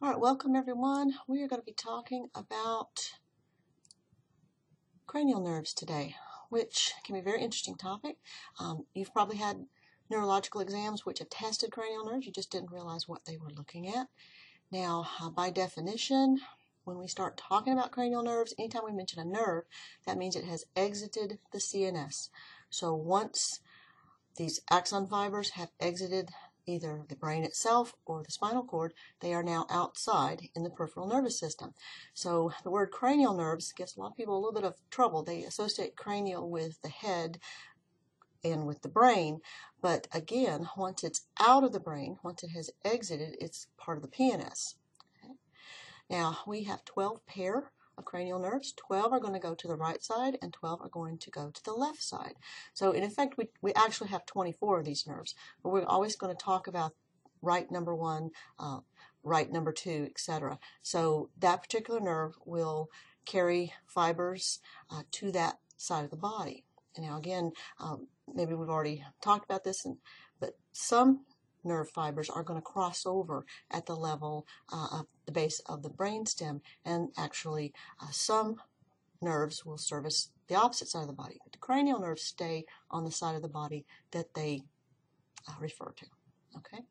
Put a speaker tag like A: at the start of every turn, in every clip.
A: All right, welcome everyone. We are going to be talking about cranial nerves today, which can be a very interesting topic. You've probably had neurological exams which have tested cranial nerves. You just didn't realize what they were looking at. Now, by definition, when we start talking about cranial nerves, anytime we mention a nerve, that means it has exited the CNS. So once these axon fibers have exited either the brain itself or the spinal cord, they are now outside in the peripheral nervous system. So the word cranial nerves gives a lot of people a little bit of trouble. They associate cranial with the head and with the brain, but again, once it's out of the brain, once it has exited, it's part of the PNS. Okay. Now, we have 12 pair of cranial nerves. 12 are going to go to the right side and 12 are going to go to the left side. So in effect, we actually have 24 of these nerves, but we're always going to talk about right number 1, right number 2, etc. So that particular nerve will carry fibers to that side of the body. And now again, maybe we've already talked about this, but some nerve fibers are going to cross over at the level of the base of the brainstem, and actually some nerves will service the opposite side of the body. But the cranial nerves stay on the side of the body that they refer to. Okay.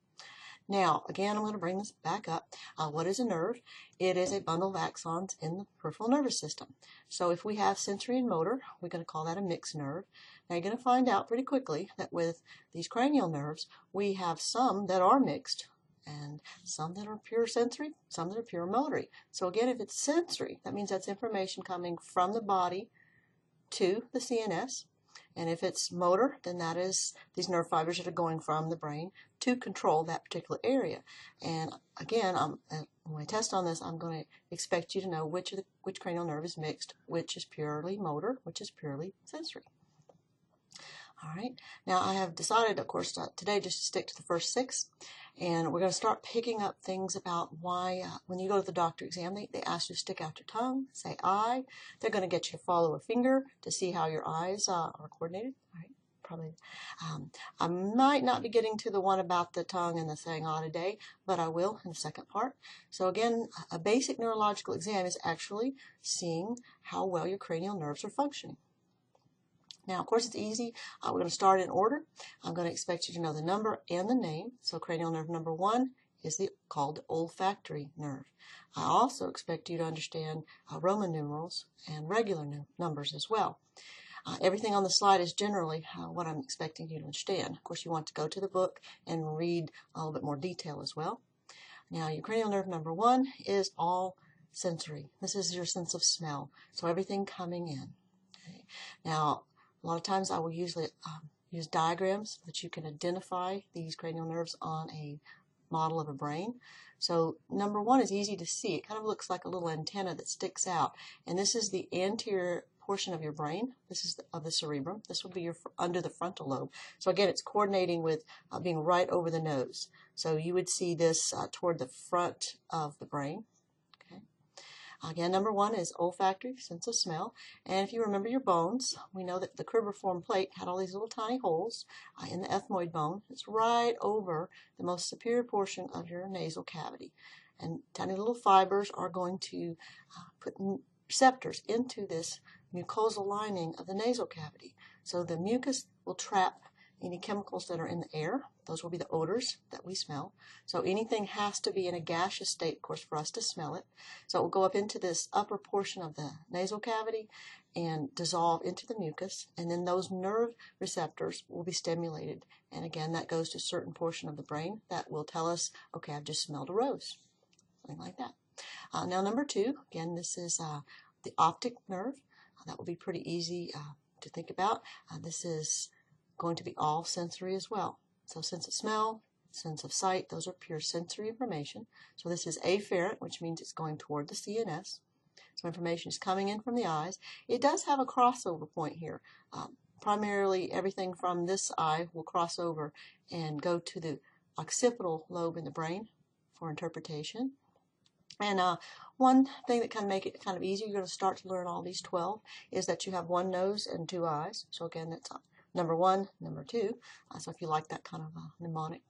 A: Now, again, I'm going to bring this back up. What is a nerve? It is a bundle of axons in the peripheral nervous system. So if we have sensory and motor, we're going to call that a mixed nerve. Now, you're going to find out pretty quickly that with these cranial nerves, we have some that are mixed and some that are pure sensory, some that are pure motory. So again, if it's sensory, that means that's information coming from the body to the CNS. And if it's motor, then that is these nerve fibers that are going from the brain to control that particular area. And again, when I test on this, I'm going to expect you to know which cranial nerve is mixed, which is purely motor, which is purely sensory. All right. Now, I have decided, of course, today just to stick to the first 6. And we're going to start picking up things about why, when you go to the doctor exam, they ask you to stick out your tongue, say I. They're going to get you to follow a finger to see how your eyes are coordinated. All right. Probably. I might not be getting to the one about the tongue and the saying ah today, but I will in the second part. So again, a basic neurological exam is actually seeing how well your cranial nerves are functioning. Now, of course, it's easy. We're going to start in order. I'm going to expect you to know the number and the name. So cranial nerve number 1 is called the olfactory nerve. I also expect you to understand Roman numerals and regular numbers as well. Everything on the slide is generally what I'm expecting you to understand. Of course, you want to go to the book and read a little bit more detail as well. Now, your cranial nerve number 1 is all sensory. This is your sense of smell. So everything coming in. Okay. Now, a lot of times I will usually use diagrams so that you can identify these cranial nerves on a model of a brain. So number 1 is easy to see. It kind of looks like a little antenna that sticks out. And this is the anterior portion of your brain. This is of the cerebrum. This will be under the frontal lobe. So again, it's coordinating with being right over the nose. So you would see this toward the front of the brain. Again, number 1 is olfactory, sense of smell. And if you remember your bones, we know that the cribriform plate had all these little tiny holes in the ethmoid bone. It's right over the most superior portion of your nasal cavity. And tiny little fibers are going to put receptors into this mucosal lining of the nasal cavity. So the mucus will trap any chemicals that are in the air. Those will be the odors that we smell. So anything has to be in a gaseous state, of course, for us to smell it. So it will go up into this upper portion of the nasal cavity and dissolve into the mucus. And then those nerve receptors will be stimulated. And again, that goes to a certain portion of the brain that will tell us, okay, I've just smelled a rose. Something like that. Now, number 2, again, this is the optic nerve. That will be pretty easy to think about. This is going to be all sensory as well. So sense of smell, sense of sight, those are pure sensory information. So this is afferent, which means it's going toward the CNS. So information is coming in from the eyes. It does have a crossover point here. Primarily everything from this eye will cross over and go to the occipital lobe in the brain for interpretation. And one thing that can make it kind of easier, you're going to start to learn all these 12, is that you have 1 nose and 2 eyes. So again, that's number 1, number 2. So if you like that kind of mnemonic.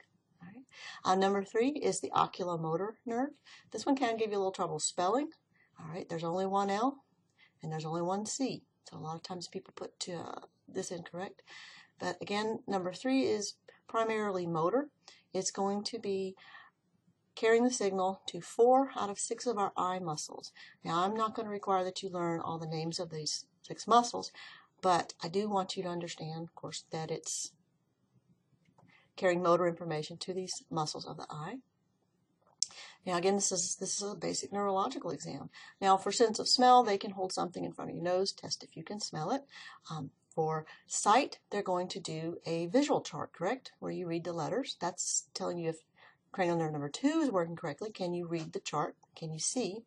A: All right. Number 3 is the oculomotor nerve. This one can give you a little trouble spelling. All right, there's only one L and there's only one C. So a lot of times people put this incorrect. But again, number 3 is primarily motor. It's going to be carrying the signal to 4 out of 6 of our eye muscles. Now, I'm not going to require that you learn all the names of these 6 muscles, but I do want you to understand, of course, that it's carrying motor information to these muscles of the eye. Now, again, this is a basic neurological exam. Now, for sense of smell, they can hold something in front of your nose, test if you can smell it. For sight, they're going to do a visual chart, correct, where you read the letters. That's telling you if cranial nerve number 2 is working correctly. Can you read the chart? Can you see?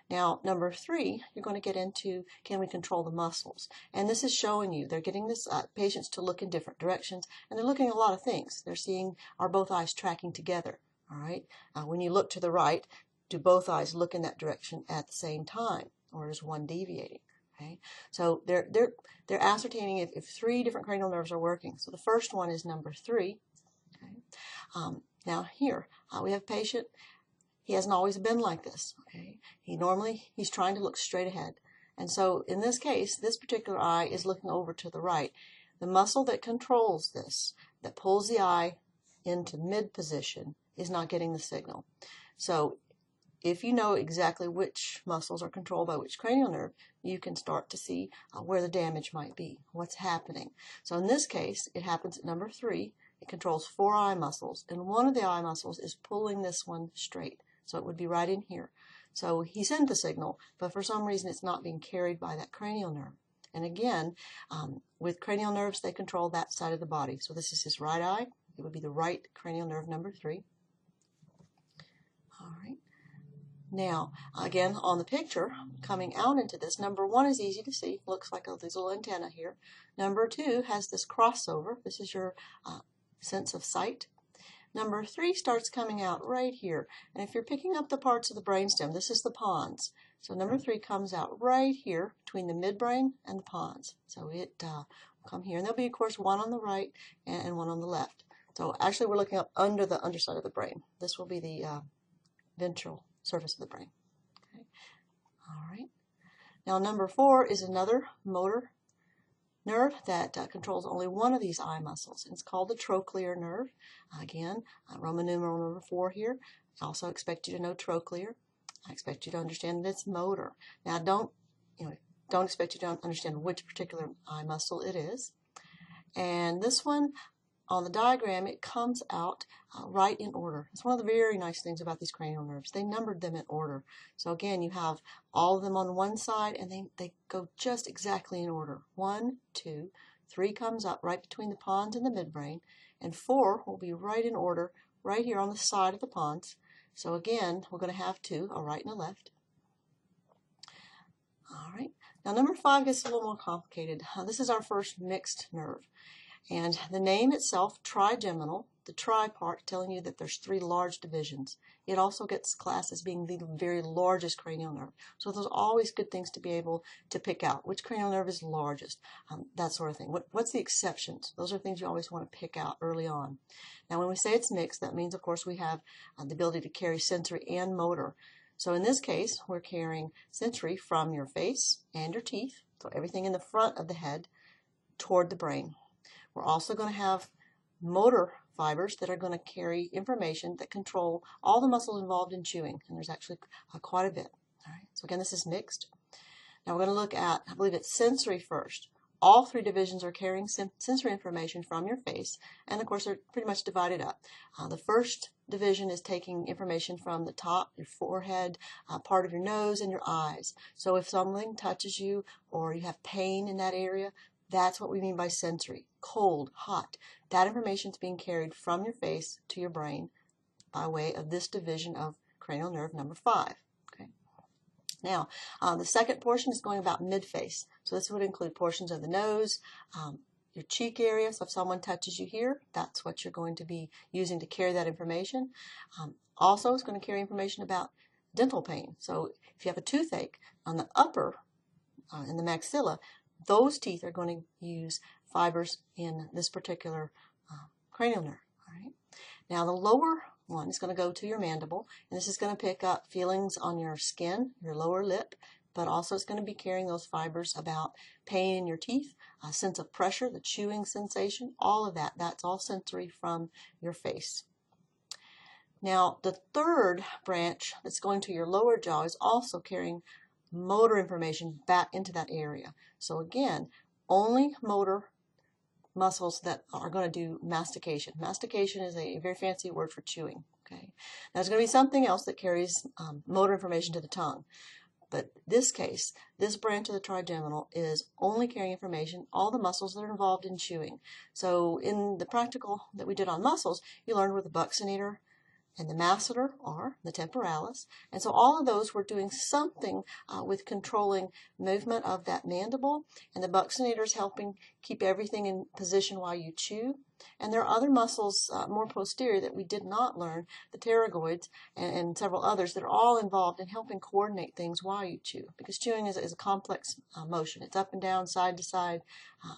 A: Now, number 3, you're going to get into, can we control the muscles? And this is showing you, they're getting this patients to look in different directions, and they're looking at a lot of things. They're seeing, are both eyes tracking together? All right. When you look to the right, do both eyes look in that direction at the same time, or is one deviating? Okay. So they're ascertaining if 3 different cranial nerves are working. So the first one is number 3. Okay. Now here we have a patient. He hasn't always been like this. Okay. He's trying to look straight ahead, and so in this case, this particular eye is looking over to the right. The muscle that controls this, that pulls the eye into mid position, is not getting the signal. So if you know exactly which muscles are controlled by which cranial nerve, you can start to see where the damage might be, what's happening. So in this case, it happens at number 3. It controls 4 eye muscles, and one of the eye muscles is pulling this one straight. So it would be right in here. So he sent the signal, but for some reason it's not being carried by that cranial nerve. And again, with cranial nerves, they control that side of the body. So this is his right eye. It would be the right cranial nerve number 3. All right. Now, again, on the picture, coming out into this, number 1 is easy to see. Looks like these little antennae here. Number 2 has this crossover. This is your sense of sight. Number 3 starts coming out right here. And if you're picking up the parts of the brainstem, this is the pons. So number 3 comes out right here between the midbrain and the pons. So it will come here. And there'll be, of course, one on the right and one on the left. So actually, we're looking up under the underside of the brain. This will be the ventral surface of the brain. Okay. All right. Now, number 4 is another motor nerve that controls only one of these eye muscles. It's called the trochlear nerve. Again, Roman numeral number 4 here. I also expect you to know trochlear. I expect you to understand that it's motor. Now, don't expect you to understand which particular eye muscle it is. And this one, on the diagram, it comes out right in order. It's one of the very nice things about these cranial nerves. They numbered them in order. So again, you have all of them on one side, and they go just exactly in order. 1, 2, 3 comes up right between the pons and the midbrain, and 4 will be right in order right here on the side of the pons. So again, we're going to have 2, a right and a left. All right. Now number 5 gets a little more complicated. This is our first mixed nerve. And the name itself, trigeminal, the tri part telling you that there's 3 large divisions. It also gets classed as being the very largest cranial nerve. So those are always good things to be able to pick out. Which cranial nerve is largest? That sort of thing. What's the exceptions? Those are things you always want to pick out early on. Now when we say it's mixed, that means, of course, we have the ability to carry sensory and motor. So in this case, we're carrying sensory from your face and your teeth, so everything in the front of the head, toward the brain. We're also going to have motor fibers that are going to carry information that control all the muscles involved in chewing, and there's actually quite a bit. All right. So again, this is mixed. Now we're going to look at, I believe it's sensory first. All 3 divisions are carrying sensory information from your face, and of course they're pretty much divided up. The first division is taking information from the top, your forehead, part of your nose, and your eyes. So if something touches you or you have pain in that area, that's what we mean by sensory. Cold, hot. That information is being carried from your face to your brain by way of this division of cranial nerve number 5. Okay. Now, the second portion is going about mid-face. So this would include portions of the nose, your cheek area. So if someone touches you here, that's what you're going to be using to carry that information. Also, it's going to carry information about dental pain. So if you have a toothache on the upper, in the maxilla, those teeth are going to use fibers in this particular cranial nerve. All right. Now the lower one is going to go to your mandible, and this is going to pick up feelings on your skin, your lower lip, but also it's going to be carrying those fibers about pain in your teeth, a sense of pressure, the chewing sensation, all of that. That's all sensory from your face. Now the third branch that's going to your lower jaw is also carrying motor information back into that area. So again, only motor muscles that are going to do mastication. Mastication is a very fancy word for chewing. Okay, now there's going to be something else that carries motor information to the tongue. But this case, this branch of the trigeminal is only carrying information, all the muscles that are involved in chewing. So in the practical that we did on muscles, you learned where the buccinator and the masseter are, the temporalis. And so all of those were doing something with controlling movement of that mandible, and the buccinator is helping keep everything in position while you chew. And there are other muscles more posterior that we did not learn, the pterygoids and several others, that are all involved in helping coordinate things while you chew, because chewing is a complex motion. It's up and down, side to side,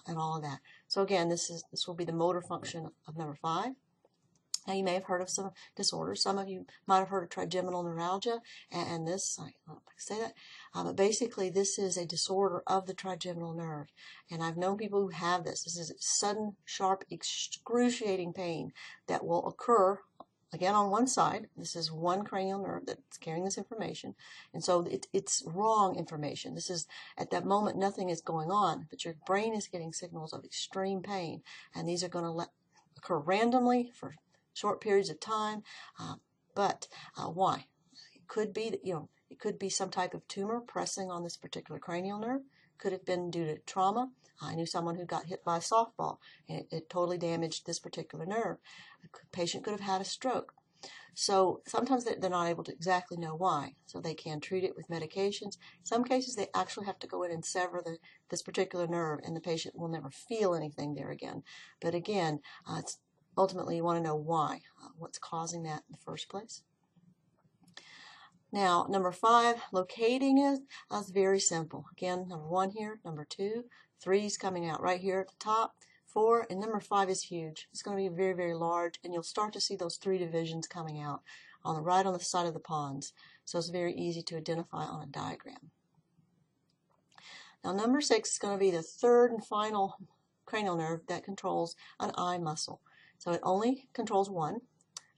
A: and all of that. So again, this will be the motor function of number 5. Now, you may have heard of some disorders. Some of you might have heard of trigeminal neuralgia, and this, I don't know if I can say that, but basically this is a disorder of the trigeminal nerve. And I've known people who have this. This is sudden, sharp, excruciating pain that will occur, again, on one side. This is one cranial nerve that's carrying this information. And so it's wrong information. This is, at that moment, nothing is going on, but your brain is getting signals of extreme pain. And these are going to occur randomly for short periods of time, but why? It could be that, it could be some type of tumor pressing on this particular cranial nerve. Could have been due to trauma. I knew someone who got hit by a softball, and it totally damaged this particular nerve. A patient could have had a stroke. So sometimes they're not able to exactly know why, so they can treat it with medications. In some cases, they actually have to go in and sever this particular nerve, and the patient will never feel anything there again. But again, ultimately, you want to know why, what's causing that in the first place. Now, number 5, locating it is very simple. Again, number 1 here, number 2, 3 is coming out right here at the top, 4, and number 5 is huge. It's going to be very, very large, and you'll start to see those 3 divisions coming out on the side of the pons. So it's very easy to identify on a diagram. Now, number 6 is going to be the third and final cranial nerve that controls an eye muscle. So it only controls one,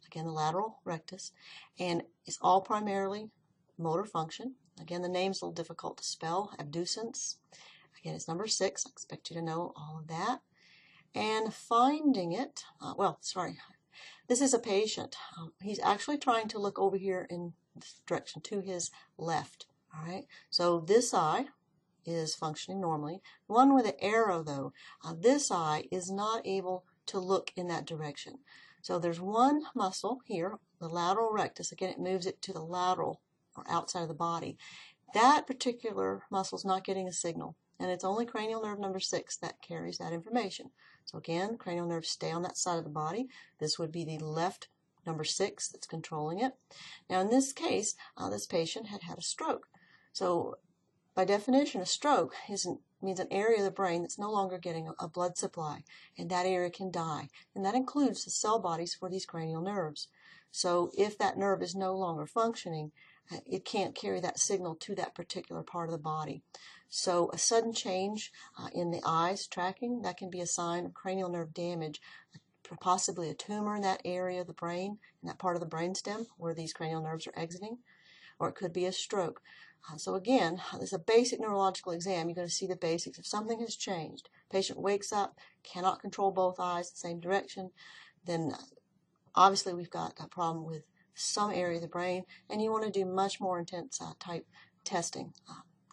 A: again, the lateral rectus, and it's all primarily motor function. Again, the name's a little difficult to spell, abducens. Again, it's number 6. I expect you to know all of that. And finding it, this is a patient. He's actually trying to look over here in this direction to his left. All right, so this eye is functioning normally. The one with the arrow, though, this eye is not able to look in that direction. So there's one muscle here, the lateral rectus. Again, it moves it to the lateral or outside of the body. That particular muscle is not getting a signal, and it's only cranial nerve number 6 that carries that information. So again, cranial nerves stay on that side of the body. This would be the left number 6 that's controlling it. Now in this case, this patient had had a stroke. So by definition, a stroke means an area of the brain that's no longer getting a blood supply, and that area can die. And that includes the cell bodies for these cranial nerves. So if that nerve is no longer functioning, it can't carry that signal to that particular part of the body. So a sudden change in the eyes tracking, that can be a sign of cranial nerve damage, possibly a tumor in that area of the brain, in that part of the brainstem where these cranial nerves are exiting, or it could be a stroke. So again, this is a basic neurological exam. You're going to see the basics. If something has changed, patient wakes up, cannot control both eyes the same direction, then obviously we've got a problem with some area of the brain, and you want to do much more intense type testing,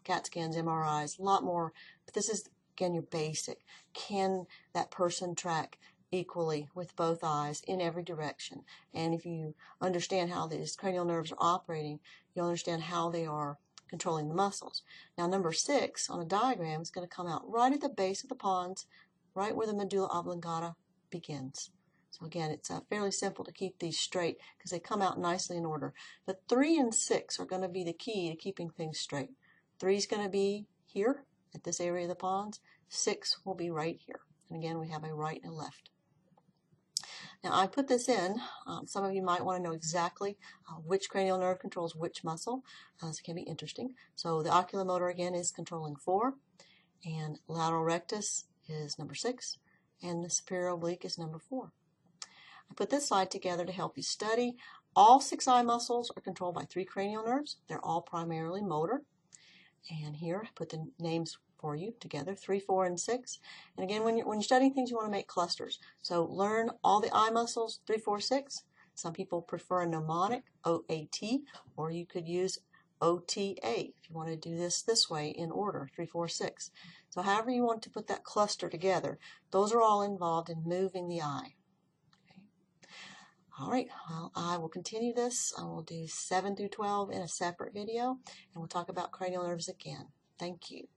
A: CAT scans, MRIs, a lot more. But this is, again, your basic. Can that person track equally with both eyes in every direction? And if you understand how these cranial nerves are operating, you'll understand how they are controlling the muscles. Now, number 6 on a diagram is going to come out right at the base of the pons, right where the medulla oblongata begins. So again, it's fairly simple to keep these straight because they come out nicely in order. But 3 and 6 are going to be the key to keeping things straight. 3 is going to be here at this area of the pons. 6 will be right here. And again, we have a right and a left. Now I put this in, some of you might want to know exactly which cranial nerve controls which muscle, so it can be interesting. So the oculomotor again is controlling 4, and lateral rectus is number 6, and the superior oblique is number 4. I put this slide together to help you study. All 6 eye muscles are controlled by 3 cranial nerves. They're all primarily motor. And here I put the names for you together, 3, 4, and 6. And again, when you're studying things, you want to make clusters. So learn all the eye muscles, 3, 4, 6. Some people prefer a mnemonic, OAT, or you could use OTA if you want to do this way in order, 3, 4, 6. So however you want to put that cluster together, those are all involved in moving the eye. All right, well, I will continue this. I will do 7 through 12 in a separate video, and we'll talk about cranial nerves again. Thank you.